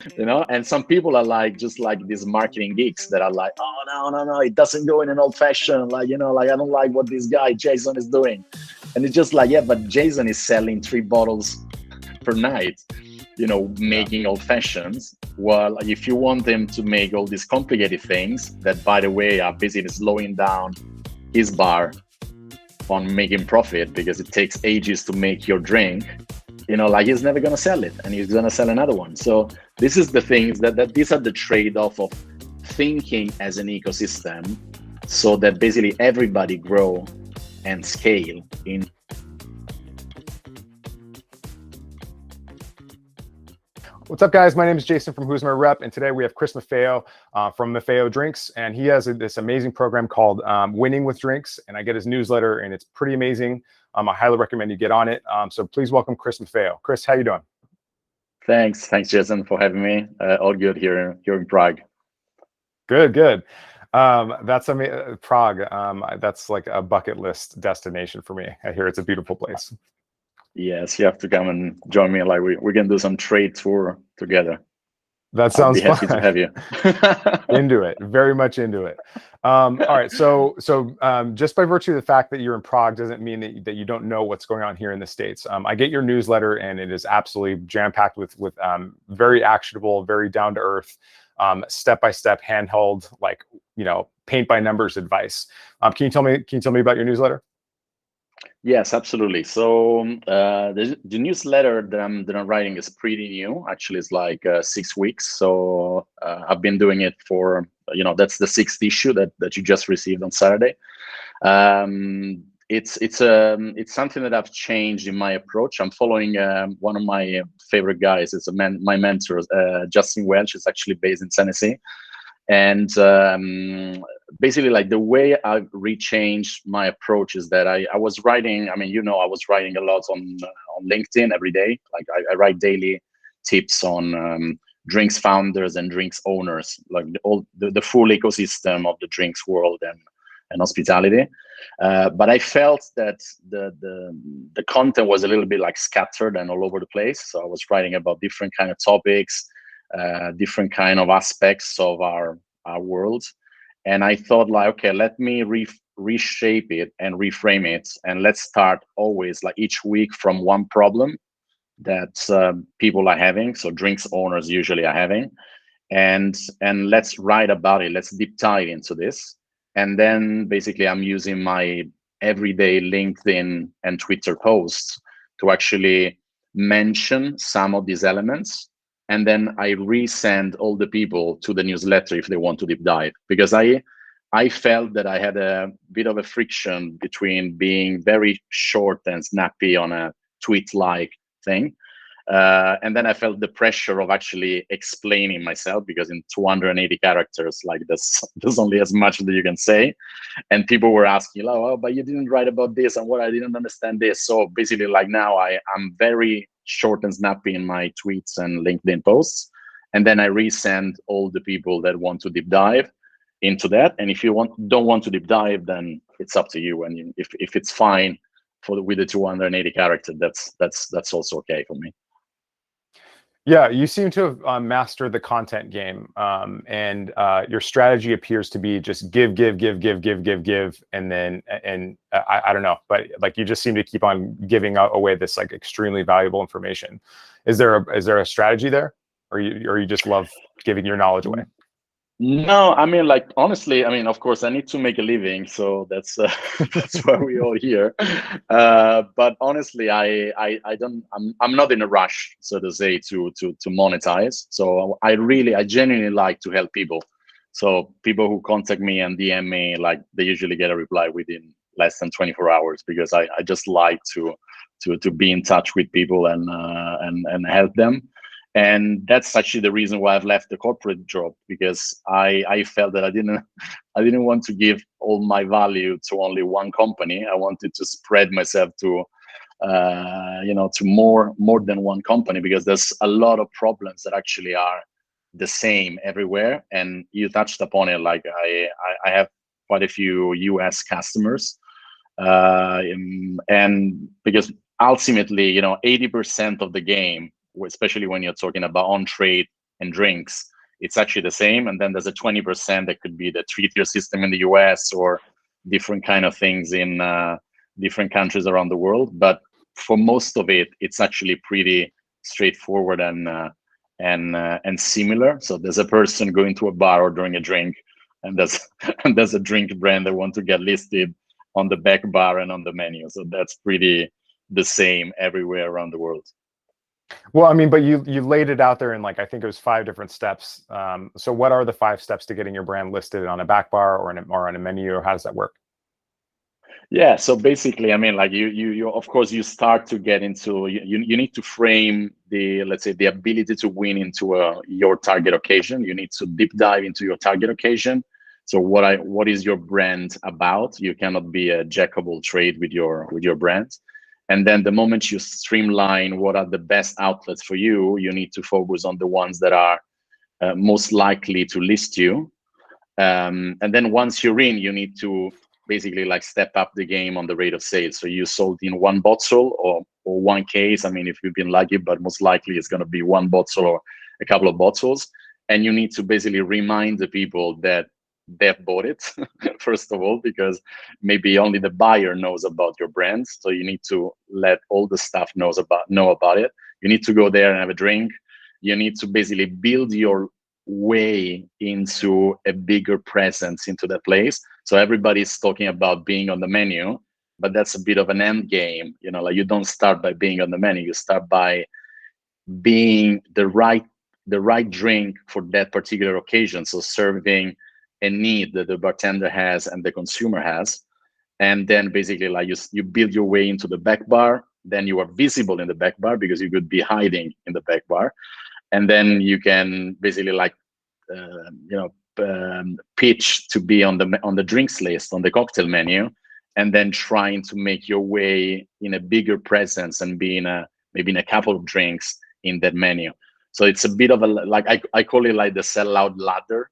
And some people are like just like these marketing geeks that are like, oh no, it doesn't go in an old fashioned, like like I don't like what this guy Jason is doing. And it's just like, yeah, but Jason is selling 3 bottles per night, Yeah. making old fashions. Well, if you want him to make all these complicated things that, by the way, are basically slowing down his bar on making profit because it takes ages to make your drink, like he's never going to sell it and he's going to sell another one. So this is the things that these are the trade-off of thinking as an ecosystem, so that basically everybody grow and scale in. What's up, guys? My name is Jason from Who's My Rep, and today we have Chris Maffeo from Maffeo Drinks, and he has this amazing program called Winning with Drinks, and I get his newsletter, and it's pretty amazing. I highly recommend you get on it. So please welcome Chris Maffeo. Chris, how you doing? Thanks, Jason, for having me. All good here in Prague. Good. That's Prague. That's like a bucket list destination for me. I hear it's a beautiful place. Yes, you have to come and join me. Like we can do some trade tour together. That sounds fun. I'll be happy to have you. Into it, very much into it. All right, so just by virtue of the fact that you're in Prague doesn't mean that you don't know what's going on here in the States. I get your newsletter, and it is absolutely jam-packed with very actionable, very down-to-earth, step-by-step, handheld, like paint by numbers advice. Can you tell me about your newsletter? Yes, absolutely. So the newsletter that I'm writing is pretty new. Actually, it's like 6 weeks. So I've been doing it for that's the 6th issue that you just received on Saturday. It's something that I've changed in my approach. I'm following one of my favorite guys. It's my mentor, Justin Welch. Is actually based in Tennessee. And basically, like the way I've rechanged my approach is that I was writing. I mean, I was writing a lot on LinkedIn every day. Like I write daily tips on drinks founders and drinks owners, like the full ecosystem of the drinks world and hospitality. But I felt that the content was a little bit like scattered and all over the place. So I was writing about different kind of topics. Different kind of aspects of our world, and I thought, like, okay, let me reshape it and reframe it, and let's start always, like, each week from one problem that people are having, so drinks owners usually are having, and let's write about it. Let's deep dive into this, and then basically I'm using my everyday LinkedIn and Twitter posts to actually mention some of these elements. And then I resend all the people to the newsletter if they want to deep dive, because I felt that I had a bit of a friction between being very short and snappy on a tweet-like thing. And then I felt the pressure of actually explaining myself, because in 280 characters, like there's only as much that you can say. And people were asking, oh, but you didn't write about this, and what, I didn't understand this. So basically, like, now I'm very short and snappy in my tweets and LinkedIn posts. And then I resend all the people that want to deep dive into that. And if you don't want to deep dive, then it's up to you. And if it's fine with the 280 characters, that's also okay for me. Yeah, you seem to have mastered the content game, and your strategy appears to be just give, and then I don't know, but like you just seem to keep on giving away this like extremely valuable information. Is there a strategy there, or you just love giving your knowledge away? No, I mean, like, honestly, I mean, of course, I need to make a living, so that's why we all here. But honestly, I'm not in a rush, so to say, to monetize. So I genuinely like to help people. So people who contact me and DM me, like, they usually get a reply within less than 24 hours, because I just like to be in touch with people and help them. And that's actually the reason why I've left the corporate job, because I felt that I didn't want to give all my value to only one company. I wanted to spread myself to to more than one company, because there's a lot of problems that actually are the same everywhere. And you touched upon it. Like I have quite a few US customers, and because ultimately, 80% of the game, especially when you're talking about on trade and drinks, it's actually the same. And then there's a 20% that could be the 3-tier system in the US or different kind of things in different countries around the world. But for most of it, it's actually pretty straightforward and similar. So there's a person going to a bar ordering a drink, and there's a drink brand that want to get listed on the back bar and on the menu. So that's pretty the same everywhere around the world. Well, I mean, but you laid it out there in, like, I think it was 5 different steps. So what are the 5 steps to getting your brand listed on a back bar or on a menu, or how does that work? Yeah, so basically, I mean, like you of course you start to get into, you need to frame the, let's say, the ability to win into your target occasion. You need to deep dive into your target occasion. So what is your brand about? You cannot be a jack of all trade with your brand. And then the moment you streamline what are the best outlets for you, you need to focus on the ones that are most likely to list you. And then once you're in, you need to basically like step up the game on the rate of sales. So you sold in 1 bottle or 1 case. I mean, if you've been lucky, but most likely it's going to be 1 bottle or a couple of bottles. And you need to basically remind the people that they've bought it, first of all, because maybe only the buyer knows about your brand. So you need to let all the staff know about it. You need to go there and have a drink. You need to basically build your way into a bigger presence into the place. So everybody's talking about being on the menu, but that's a bit of an end game. You know, like you don't start by being on the menu. You start by being the right drink for that particular occasion. So serving a need that the bartender has and the consumer has. And then basically like you build your way into the back bar. Then you are visible in the back bar because you could be hiding in the back bar. And then you can basically like, pitch to be on the drinks list, on the cocktail menu, and then trying to make your way in a bigger presence and be maybe in a couple of drinks in that menu. So it's a bit of a, like, I call it like the sellout ladder,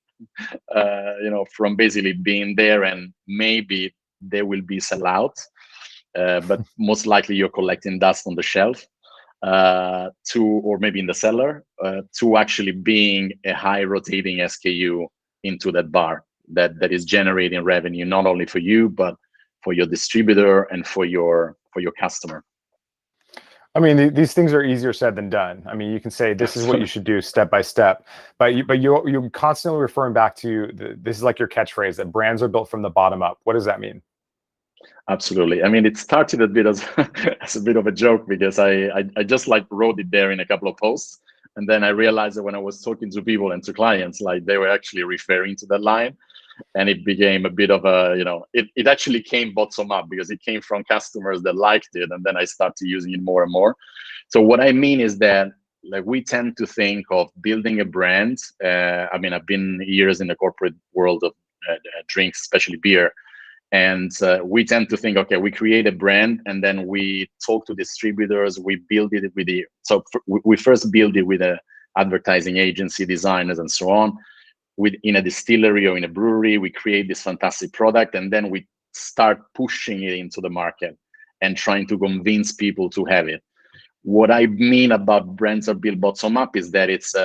from basically being there and maybe there will be sellout, but most likely you're collecting dust on the shelf, or maybe in the cellar, to actually being a high rotating SKU into that bar that is generating revenue, not only for you, but for your distributor and for your customer. I mean, these things are easier said than done. I mean, you can say this is what you should do step by step, but you're constantly referring back to this is like your catchphrase, that brands are built from the bottom up. What does that mean? Absolutely. I mean, it started a bit as a bit of a joke because I just like wrote it there in a couple of posts, and then I realized that when I was talking to people and to clients, like they were actually referring to that line, and it became a bit of a, it actually came bottom up because it came from customers that liked it, and then I started using it more and more. So what I mean is that, like, we tend to think of building a brand. I mean, I've been years in the corporate world of drinks, especially beer. And we tend to think, okay, we create a brand and then we talk to distributors. We build it with we first build it with a advertising agency, designers, and so on. In a distillery or in a brewery, we create this fantastic product, and then we start pushing it into the market and trying to convince people to have it. What I mean about brands are built bottom up is that it's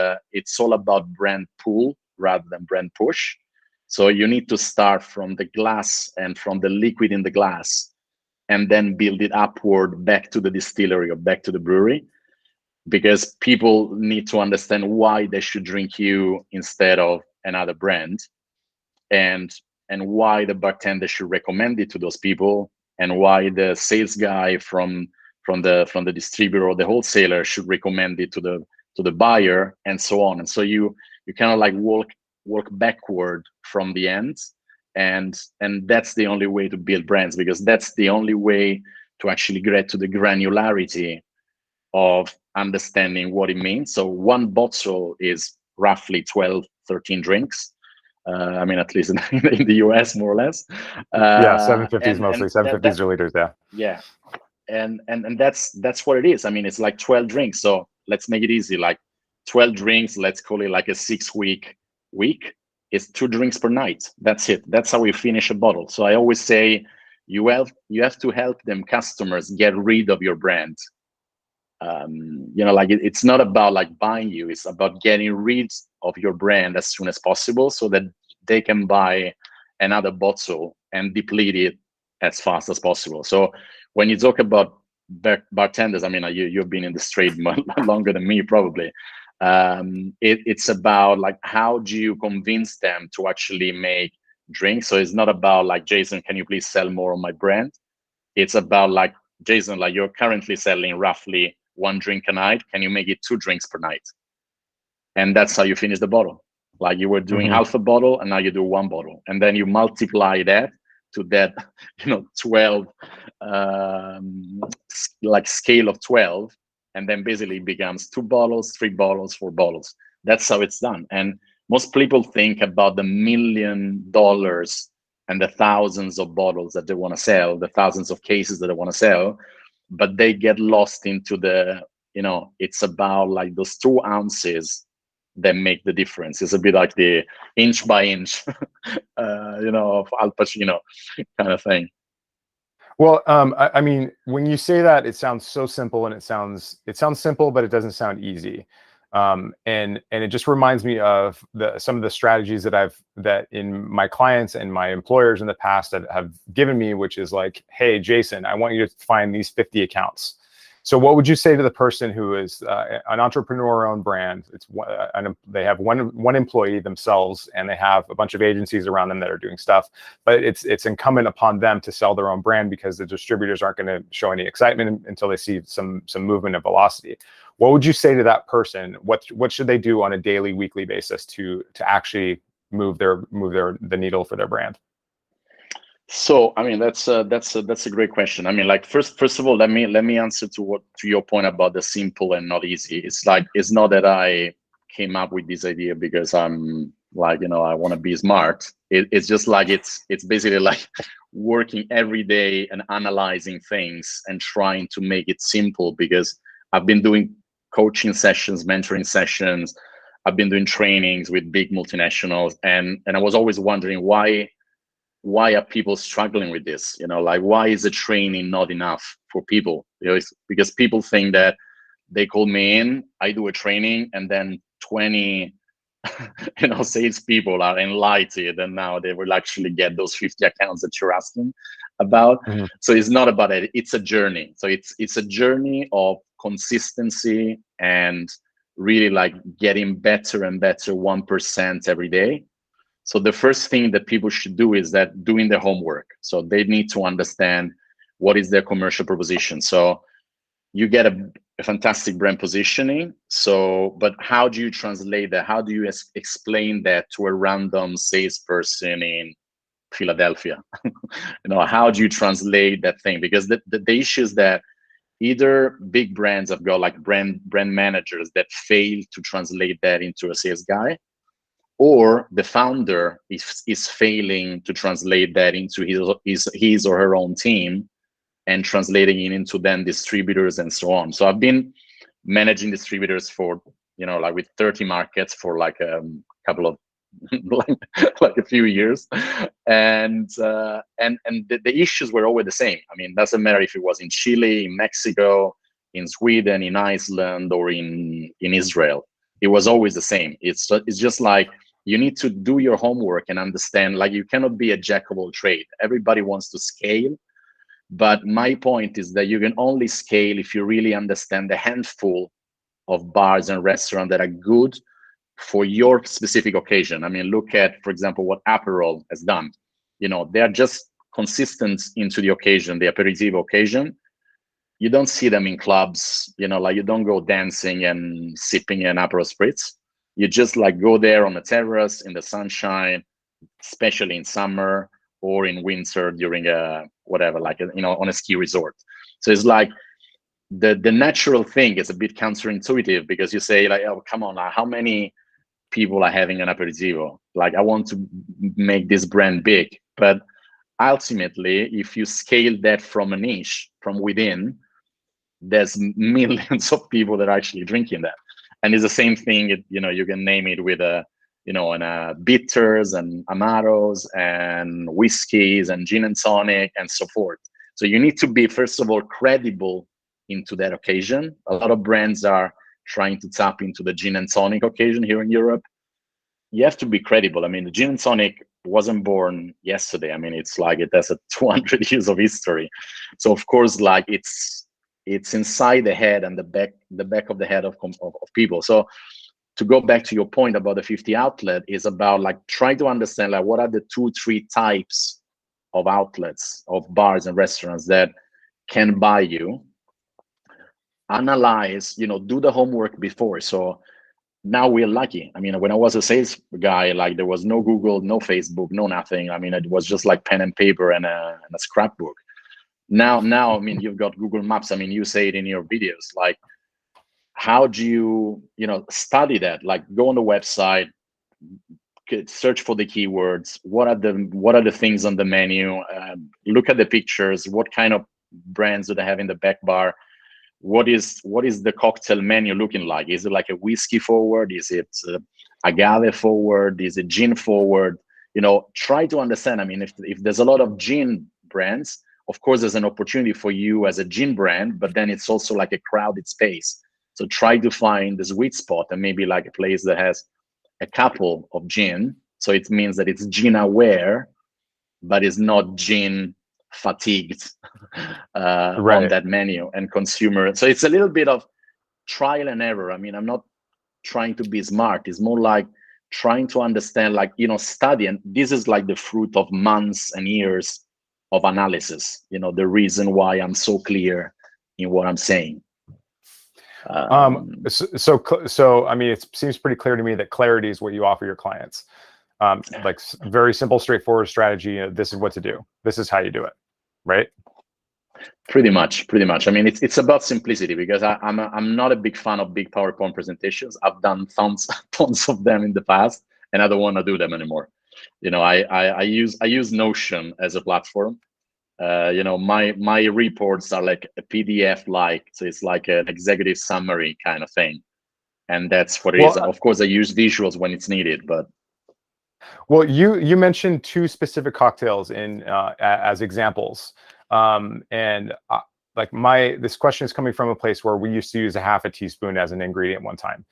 all about brand pull rather than brand push. So you need to start from the glass and from the liquid in the glass, and then build it upward back to the distillery or back to the brewery, because people need to understand why they should drink you instead of another brand, and why the bartender should recommend it to those people, and why the sales guy from the distributor or the wholesaler should recommend it to the buyer, and so on. And so you kind of like work backward from the end, and that's the only way to build brands, because that's the only way to actually get to the granularity of understanding what it means. So 1 bottle is roughly 12-13 drinks. I mean, at least in the US, more or less. Yeah, 750s mostly. 750s are liters. Yeah. Yeah, and that's what it is. I mean, it's like 12 drinks. So let's make it easy. Like 12 drinks. Let's call it like a 6-week week. It's 2 drinks per night. That's it. That's how we finish a bottle. So I always say you have to help them customers get rid of your brand. like it's not about like buying you, it's about getting rid of your brand as soon as possible so that they can buy another bottle and deplete it as fast as possible. So when you talk about bartenders, I mean, you've been in the trade longer than me probably. It's about like, how do you convince them to actually make drinks? So it's not about like, Jason, can you please sell more on my brand? It's about like, Jason, like you're currently selling roughly 1 drink a night. Can you make it 2 drinks per night? And that's how you finish the bottle. Like you were doing half a bottle and now you do 1 bottle. And then you multiply that to that, 12, like scale of 12. And then basically it becomes 2 bottles, 3 bottles, 4 bottles. That's how it's done. And most people think about the $1 million and the thousands of bottles that they want to sell, the thousands of cases that they want to sell, but they get lost into the, it's about like those 2 ounces that make the difference. It's a bit like the inch by inch, of Al Pacino kind of thing. Well, I mean, when you say that, it sounds so simple, and it sounds simple, but it doesn't sound easy. And it just reminds me of some of the strategies that in my clients and my employers in the past that have given me, which is like, hey, Jason, I want you to find these 50 accounts. So what would you say to the person who is an entrepreneur-owned brand? They have one employee themselves, and they have a bunch of agencies around them that are doing stuff. But it's incumbent upon them to sell their own brand, because the distributors aren't going to show any excitement until they see some movement and velocity. What would you say to that person? What should they do on a daily, weekly basis to actually move the needle for their brand? So, I mean, that's a great question. I mean, like first of all, let me answer to your point about the simple and not easy. It's like, it's not that I came up with this idea because I'm like, I want to be smart. It's just like, it's basically like working every day and analyzing things and trying to make it simple, because I've been doing coaching sessions, mentoring sessions. I've been doing trainings with big multinationals, and I was always wondering why are people struggling with this? Like, why is the training not enough for people? It's because people think that they call me in, I do a training, and then 20 salespeople are enlightened, and now they will actually get those 50 accounts that you're asking about. So it's not about it, it's a journey. So it's a journey of consistency and really like getting better and better 1% every day. So the first thing that people should do is that doing their homework. So they need to understand what is their commercial proposition. So you get a fantastic brand positioning. So, but how do you translate that? How do you explain that to a random salesperson in Philadelphia? How do you translate that thing? Because the issue is that either big brands have got like brand managers that fail to translate that into a sales guy, or the founder is failing to translate that into his or her own team and translating it into then distributors and so on. So I've been managing distributors for, like with 30 markets for like a couple of like a few years, and the issues were always the same. I mean, doesn't matter if it was in Chile, in Mexico, in Sweden, in Iceland, or in Israel. It was always the same. It's just like, you need to do your homework and understand, like, you cannot be a jack of all trade. Everybody wants to scale, but my point is that you can only scale if you really understand the handful of bars and restaurants that are good for your specific occasion. I mean, look at, for example, what Aperol has done. They are just consistent into the occasion, the aperitivo occasion. You don't see them in clubs, like you don't go dancing and sipping an Aperol Spritz. You just like go there on the terrace in the sunshine, especially in summer or in winter during whatever, like, on a ski resort. So it's like the natural thing is a bit counterintuitive, because you say like, oh, come on, how many people are having an aperitivo? Like, I want to make this brand big. But ultimately, if you scale that from a niche, from within, there's millions of people that are actually drinking that. And it's the same thing, you can name it with bitters and amaros and whiskeys and gin and tonic and so forth. So you need to be, first of all, credible into that occasion. A lot of brands are trying to tap into the gin and tonic occasion here in Europe. You have to be credible. I mean, the gin and tonic wasn't born yesterday. I mean, it's like it has a 200 years of history. So of course, like it's inside the head and the back of the head of people. So to go back to your point about the 50 outlet is about like trying to understand like what are the 2-3 types of outlets, of bars and restaurants that can buy you. Analyze, do the homework before. So now we're lucky. I mean, when I was a sales guy, like there was no Google, no Facebook, no nothing. I mean, it was just like pen and paper and a scrapbook. Now, I mean, you've got Google Maps. I mean, you say it in your videos, like, how do you, study that? Like, go on the website, search for the keywords. What are the things on the menu? Look at the pictures. What kind of brands do they have in the back bar? What is the cocktail menu looking like? Is it like a whiskey forward? Is it agave forward? Is it gin forward? Try to understand. I mean, if there's a lot of gin brands, of course, there's an opportunity for you as a gin brand, but then it's also like a crowded space. So try to find the sweet spot and maybe like a place that has a couple of gin. So it means that it's gin aware, but it's not gin fatigued on that menu and consumer. So it's a little bit of trial and error. I mean, I'm not trying to be smart. It's more like trying to understand, like, study. And this is like the fruit of months and years of analysis, the reason why I'm so clear in what I'm saying. So I mean, it seems pretty clear to me that clarity is what you offer your clients. Like very simple, straightforward strategy. This is what to do. This is how you do it, right? Pretty much. I mean, it's about simplicity, because I'm not a big fan of big PowerPoint presentations. I've done tons of them in the past, and I don't want to do them anymore. I use Notion as a platform. My reports are like a PDF, so it's like an executive summary kind of thing, and that's what it is. Of course, I use visuals when it's needed, but. Well, you mentioned 2 specific cocktails as examples, and this question is coming from a place where we used to use a half a teaspoon as an ingredient one time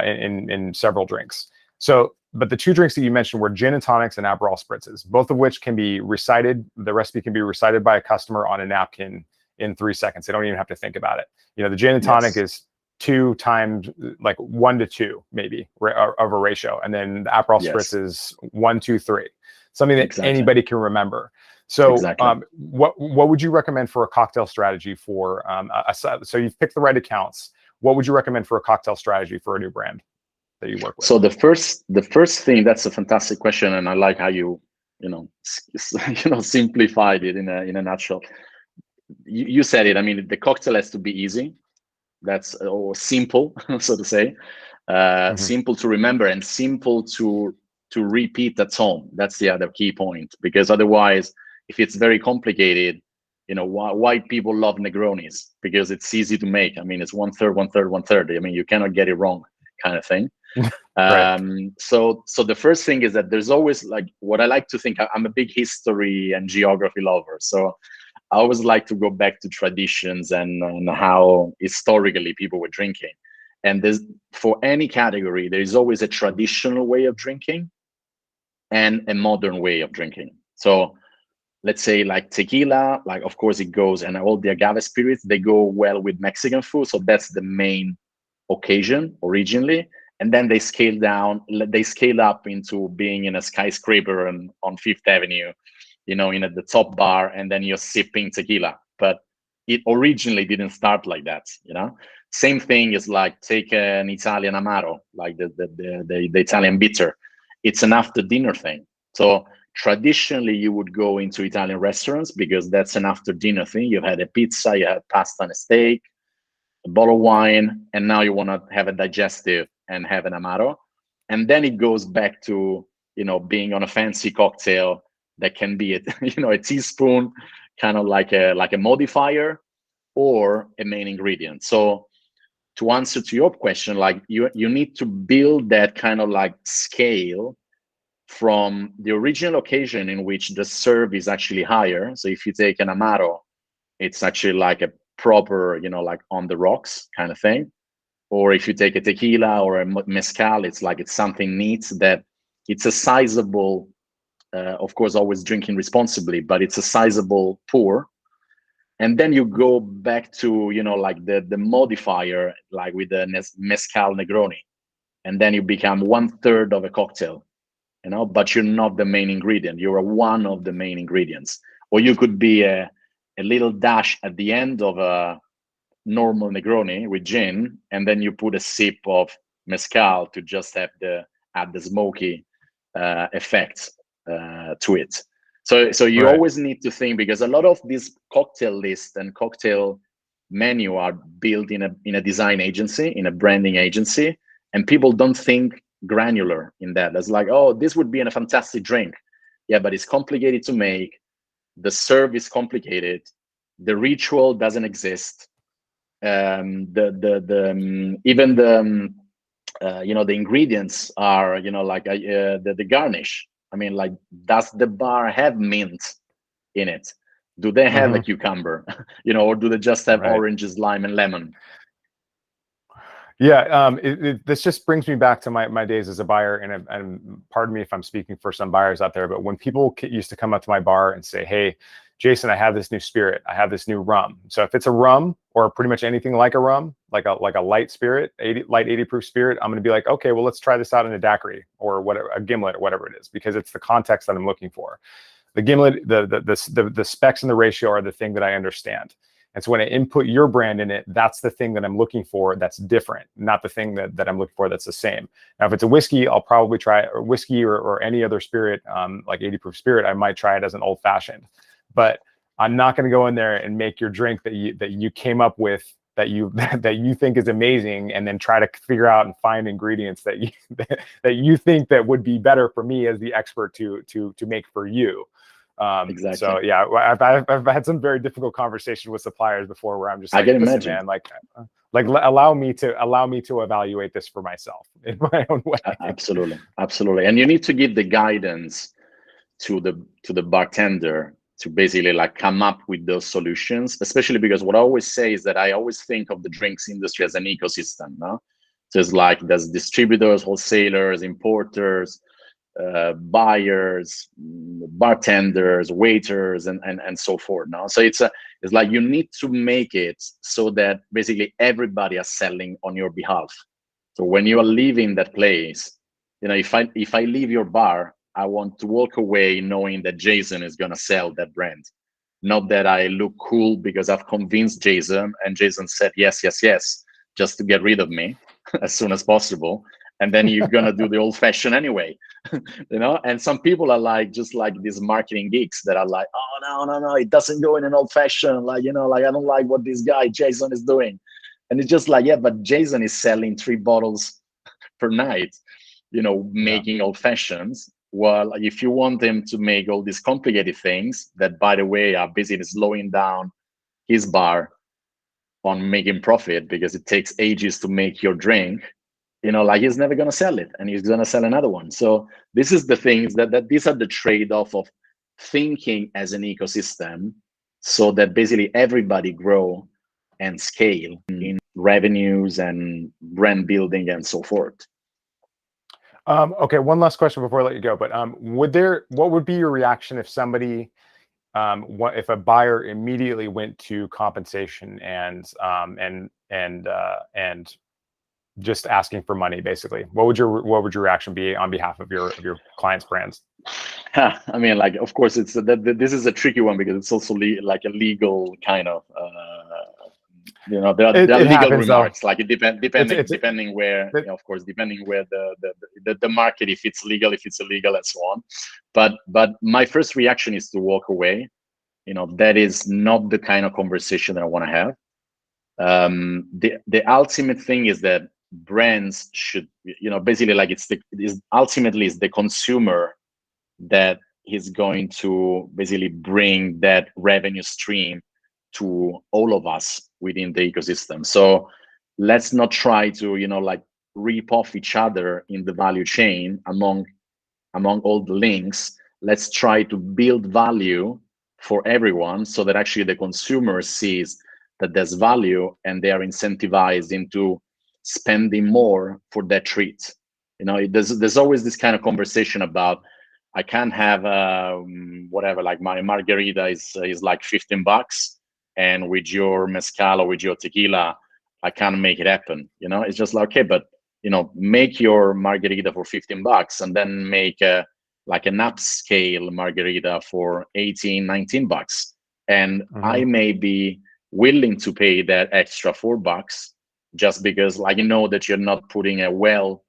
in several drinks. So, but the 2 drinks that you mentioned were gin and tonics and Aperol spritzes, both of which can be recited. The recipe can be recited by a customer on a napkin in 3 seconds. They don't even have to think about it. The gin and tonic is 2 times, like 1 to 2 maybe of a ratio, and then the Aperol spritz is 1, 2, 3, something that anybody can remember. So what would you recommend for a cocktail strategy for so you've picked the right accounts? What would you recommend for a cocktail strategy for a new brand that you work with? So the first thing, that's a fantastic question, and I like how you simplified it in a nutshell. You said it. I mean, the cocktail has to be easy. That's or simple, so to say, simple to remember and simple to repeat at home. That's the other key point, because otherwise, if it's very complicated, white people love Negronis because it's easy to make. I mean, it's 1/3, 1/3, 1/3. I mean, you cannot get it wrong, kind of thing. So the first thing is that there's always, like, what I like to think, I'm a big history and geography lover. So I always like to go back to traditions and how historically people were drinking. And for any category, there is always a traditional way of drinking and a modern way of drinking. So let's say like tequila, like of course it goes, and all the agave spirits, they go well with Mexican food. So that's the main occasion originally. And then they scale up into being in a skyscraper on Fifth Avenue, in at the top bar, and then you're sipping tequila. But it originally didn't start like that, Same thing is like take an Italian Amaro, like the Italian bitter. It's an after dinner thing. So traditionally you would go into Italian restaurants because that's an after dinner thing. You had a pizza, you had pasta and a steak, a bottle of wine, and now you want to have a digestive and have an Amaro. And then it goes back to, being on a fancy cocktail that can be a teaspoon, kind of like a modifier or a main ingredient. So to answer to your question, like you need to build that kind of like scale from the original occasion in which the serve is actually higher. So if you take an Amaro, it's actually like a proper, like on the rocks kind of thing. Or if you take a tequila or a mezcal, it's like it's something neat, that it's a sizable, of course, always drinking responsibly, but it's a sizable pour. And then you go back to, like the modifier, like with the mezcal Negroni. And then you become 1/3 of a cocktail, but you're not the main ingredient. You're one of the main ingredients. Or you could be a little dash at the end of a normal Negroni with gin, and then you put a sip of mezcal to just add the smoky effect to it. So you always need to think, because a lot of these cocktail lists and cocktail menu are built in a design agency, in a branding agency, and people don't think granular in that. It's like, oh, this would be a fantastic drink. Yeah, but it's complicated to make. The serve is complicated. The ritual doesn't exist. Even the ingredients are, like the garnish. I mean, like, does the bar have mint in it? Do they have a cucumber? Or do they just have oranges, lime, and lemon? Yeah, this just brings me back to my days as a buyer, and pardon me if I'm speaking for some buyers out there, but when people used to come up to my bar and say, "Hey, Jason, I have this new spirit, I have this new rum." So if it's a rum, or pretty much anything like a rum, like a light spirit, light 80 proof spirit, I'm going to be like, okay, well, let's try this out in a daiquiri or whatever, a gimlet or whatever it is, because it's the context that I'm looking for. The gimlet, the specs and the ratio are the thing that I understand. And so when I input your brand in it, that's the thing that I'm looking for that's different, not the thing that I'm looking for that's the same. Now, if it's a whiskey, I'll probably try or whiskey or any other spirit, like 80 proof spirit, I might try it as an old fashioned. But I'm not going to go in there and make your drink that you came up with, that you think is amazing, and then try to figure out and find ingredients that you think that would be better for me as the expert to make for you. Exactly. So yeah, I've had some very difficult conversations with suppliers before where I'm just like, listen, man, like allow me to evaluate this for myself in my own way. Absolutely. And you need to give the guidance to the bartender to basically like come up with those solutions, especially because what I always say is that I always think of the drinks industry as an ecosystem. No? So it's like there's distributors, wholesalers, importers, buyers, bartenders, waiters, and so forth. Now, so it's like you need to make it so that basically everybody is selling on your behalf. So when you are leaving that place, if I leave your bar, I want to walk away knowing that Jason is gonna sell that brand, not that I look cool because I've convinced Jason and Jason said yes, just to get rid of me as soon as possible. And then you're gonna do the old fashioned anyway, And some people are like, just like these marketing geeks that are like, oh no, it doesn't go in an old fashioned, like I don't like what this guy Jason is doing, and it's just like, yeah, but Jason is selling 3 bottles per night, making old fashions. Well, if you want him to make all these complicated things that, by the way, are basically slowing down his bar on making profit because it takes ages to make your drink. He's never going to sell it, and he's going to sell another one. So this is the things that these are the trade-off of thinking as an ecosystem, so that basically everybody grow and scale in revenues and brand building and so forth. Okay, one last question before I let you go. But what would be your reaction if somebody, if a buyer immediately went to compensation and just asking for money, basically? What would your reaction be on behalf of your clients' brands? I mean, like, of course, this is a tricky one because it's also like a legal kind of. There are legal remarks. Though. Like it depending where, of course, depending where the market, if it's legal, if it's illegal, and so on. But my first reaction is to walk away. That is not the kind of conversation that I want to have. The ultimate thing is that brands should, basically, like ultimately it's the consumer that is going to basically bring that revenue stream to all of us within the ecosystem. So let's not try to, like rip off each other in the value chain among all the links. Let's try to build value for everyone so that actually the consumer sees that there's value, and they are incentivized into spending more for that treat. You know, there's always this kind of conversation about, I can't have whatever, like my margarita is like $15, and with your mezcal or with your tequila, I can't make it happen. You know, it's just like, okay, but you know, make your margarita for $15 and then make like an upscale margarita for $18-19, and I may be willing to pay that extra $4 just because, like, you know, that you're not putting a well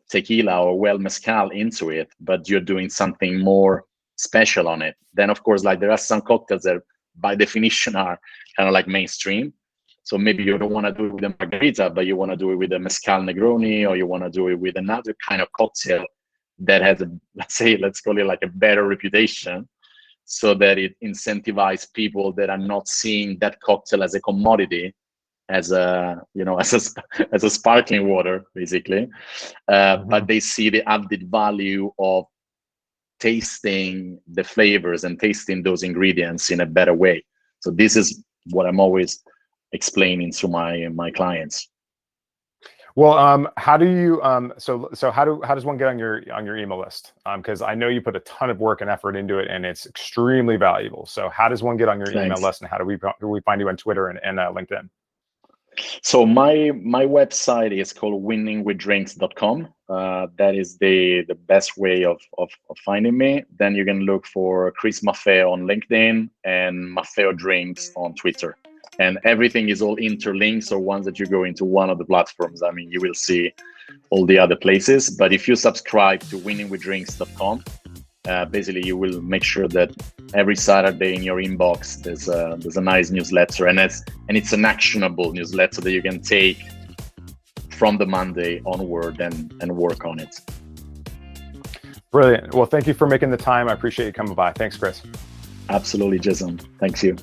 tequila or well mezcal into it, but you're doing something more special on it. Then of course, like, there are some cocktails that by definition are kind of like mainstream. So maybe you don't want to do it with a margarita, but you want to do it with a mezcal Negroni, or you want to do it with another kind of cocktail that has a, let's call it like a better reputation, so that it incentivizes people that are not seeing that cocktail as a commodity, as a, you know, as a sparkling water, basically, but they see the added value of tasting the flavors and tasting those ingredients in a better way. So this is what I'm always explaining to my clients. Well, how do you so how does one get on your email list? Because I know you put a ton of work and effort into it, and it's extremely valuable. So how does one get on your email list, and how do we find you on Twitter and LinkedIn? So my website is called winningwithdrinks.com. That is the best way of finding me. Then you can look for Chris Maffeo on LinkedIn and Maffeo Drinks on Twitter. And everything is all interlinked. So once that you go into one of the platforms, I mean, you will see all the other places. But if you subscribe to winningwithdrinks.com, basically you will make sure that every Saturday in your inbox there's a nice newsletter, and it's an actionable newsletter that you can take from the Monday onward and work on it. Brilliant. Well, thank you for making the time. I appreciate you coming by. Thanks, Chris. Absolutely, Jason. Thanks you.